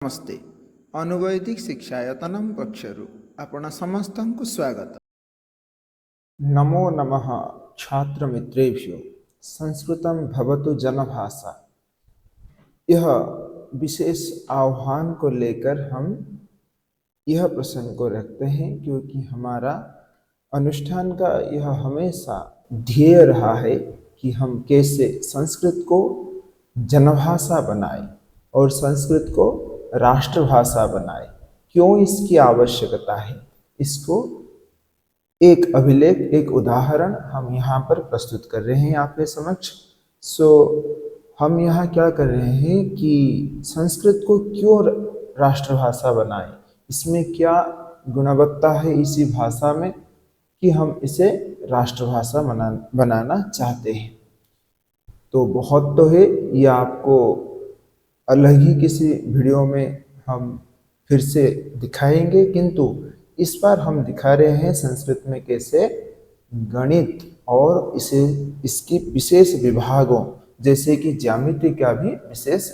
नमस्ते अनुवैदिक शिक्षायतनम पक्षरु आपण समस्तंकु स्वागत। नमो नमः छात्र मित्रेभ्यो संस्कृतं भवतु जनभाषा। यह विशेष आह्वान को लेकर हम यह प्रसंग को रखते हैं क्योंकि हमारा अनुष्ठान का यह हमेशा ध्येय रहा है कि हम कैसे संस्कृत को जनभाषा बनाएं और संस्कृत को राष्ट्रभाषा बनाए। क्यों इसकी आवश्यकता है, इसको एक अभिलेख, एक उदाहरण हम यहाँ पर प्रस्तुत कर रहे हैं आपके समक्ष। हम यहाँ क्या कर रहे हैं कि संस्कृत को क्यों राष्ट्रभाषा बनाएं, इसमें क्या गुणवत्ता है इसी भाषा में कि हम इसे राष्ट्रभाषा बनाना चाहते हैं। तो बहुत तो है, यह आपको अलग ही किसी वीडियो में हम फिर से दिखाएंगे, किंतु इस बार हम दिखा रहे हैं संस्कृत में कैसे गणित और इसकी विशेष विभागों जैसे कि ज्यामिति का भी विशेष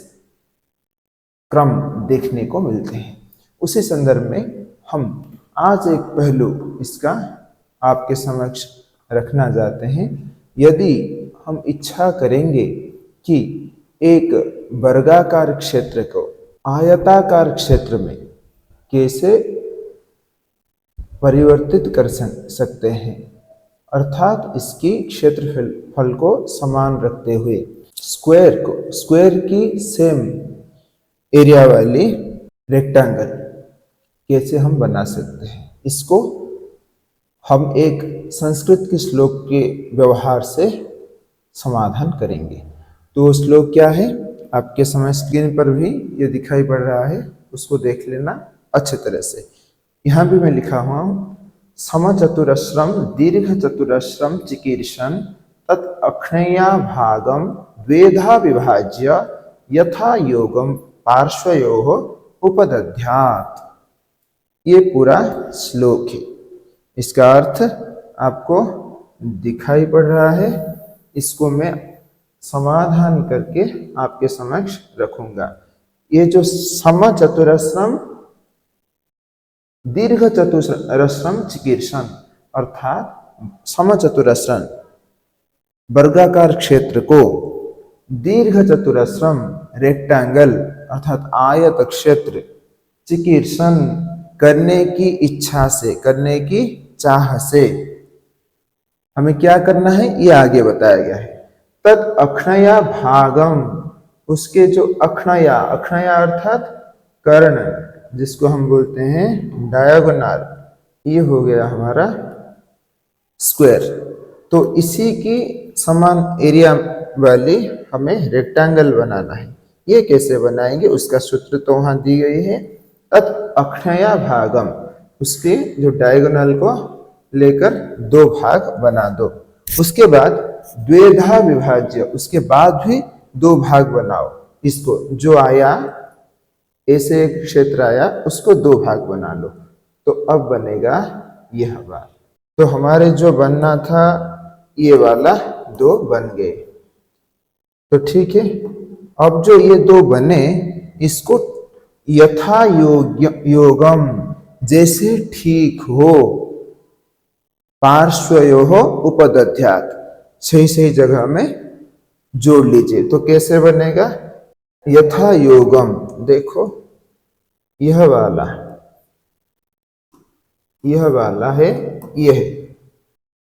क्रम देखने को मिलते हैं। उसी संदर्भ में हम आज एक पहलू इसका आपके समक्ष रखना चाहते हैं। यदि हम इच्छा करेंगे कि एक वर्गाकार क्षेत्र को आयताकार क्षेत्र में कैसे परिवर्तित कर सकते हैं, अर्थात इसकी क्षेत्रफल को समान रखते हुए स्क्वायर की सेम एरिया वाली रेक्टेंगल कैसे हम बना सकते हैं, इसको हम एक संस्कृत के श्लोक के व्यवहार से समाधान करेंगे। तो श्लोक क्या है, आपके समय स्क्रीन पर भी ये दिखाई पड़ रहा है, उसको देख लेना अच्छे तरह से। यहाँ भी मैं लिखा हुआ हूँ, समचतुरस्रम दीर्घ चतुरस्रम चिकीर्षण तत् अक्षया भागम द्वेधा विभाज्य यथा योगम पार्श्वयोः उपदध्यात्। ये पूरा श्लोक है, इसका अर्थ आपको दिखाई पड़ रहा है। इसको मैं समाधान करके आपके समक्ष रखूंगा। ये जो समचतुरस्रम दीर्घ चतुरस्रम चिकीर्षण अर्थात समचतुरस्रम वर्गाकार क्षेत्र को दीर्घ चतुरस्रम रेक्टेंगल अर्थात आयत क्षेत्र चिकीर्षण करने की इच्छा से, करने की चाह से हमें क्या करना है, ये आगे बताया गया है। तत् अक्षया भागम, उसके जो अक्षया अर्थात कर्ण, जिसको हम बोलते हैं डायगोनल, ये हो गया हमारा स्क्वायर। तो इसी की समान एरिया वाली हमें रेक्टेंगल बनाना है। ये कैसे बनाएंगे, उसका सूत्र तो वहां दी गई है। तत् अक्षया भागम, उसके जो डायगोनल को लेकर दो भाग बना दो। उसके बाद द्वेधा विभाज्य, उसके बाद भी दो भाग बनाओ। इसको जो आया ऐसे एक क्षेत्र आया उसको दो भाग बना लो, तो अब बनेगा यह बार। तो हमारे जो बनना था ये वाला दो बन गए। तो ठीक है, अब जो ये दो बने इसको यथा योगम, जैसे ठीक हो, पार्श्वयोः उपदध्यात्, सही जगह में जोड़ लीजिए। तो कैसे बनेगा, यथा योगम, देखो यह वाला है, यह,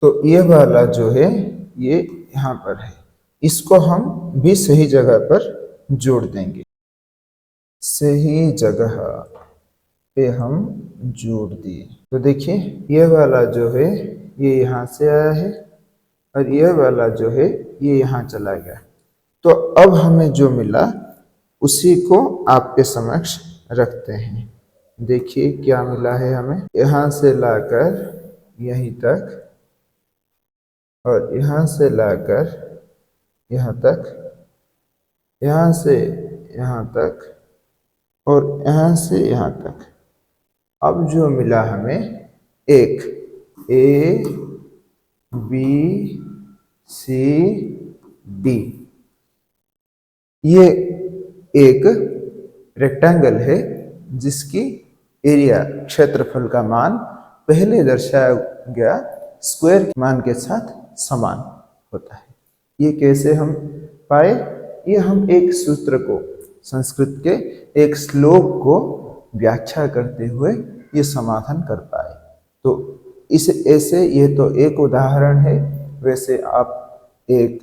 तो यह वाला जो है ये यहाँ पर है, इसको हम भी सही जगह पर जोड़ देंगे। सही जगह पे हम जोड़ दिए। तो देखिए यह वाला जो है ये यहाँ से आया है और यह वाला जो है ये यहाँ चला गया। तो अब हमें जो मिला उसी को आपके समक्ष रखते हैं। देखिए क्या मिला है हमें, यहाँ से लाकर यहीं तक और यहाँ से लाकर यहाँ तक, यहाँ से यहाँ तक और यहाँ से यहाँ तक। अब जो मिला हमें एक ए बी सी डी, ये एक रेक्टेंगल है जिसकी एरिया क्षेत्रफल का मान पहले दर्शाया गया स्क्वायर के मान के साथ समान होता है। ये कैसे हम पाए? ये हम एक सूत्र को, संस्कृत के एक श्लोक को व्याख्या करते हुए ये समाधान कर पाए। तो इस ऐसे ये तो एक उदाहरण है। वैसे आप एक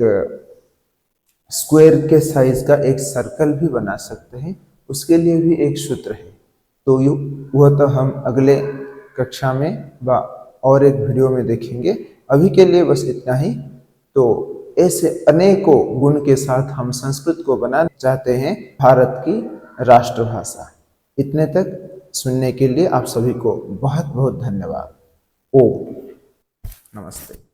स्क्वायर के साइज का एक सर्कल भी बना सकते हैं, उसके लिए भी एक सूत्र है। तो वह तो हम अगले कक्षा में व और एक वीडियो में देखेंगे। अभी के लिए बस इतना ही। तो ऐसे अनेकों गुण के साथ हम संस्कृत को बनाना चाहते हैं भारत की राष्ट्रभाषा। इतने तक सुनने के लिए आप सभी को बहुत बहुत धन्यवाद। ओम नमस्ते।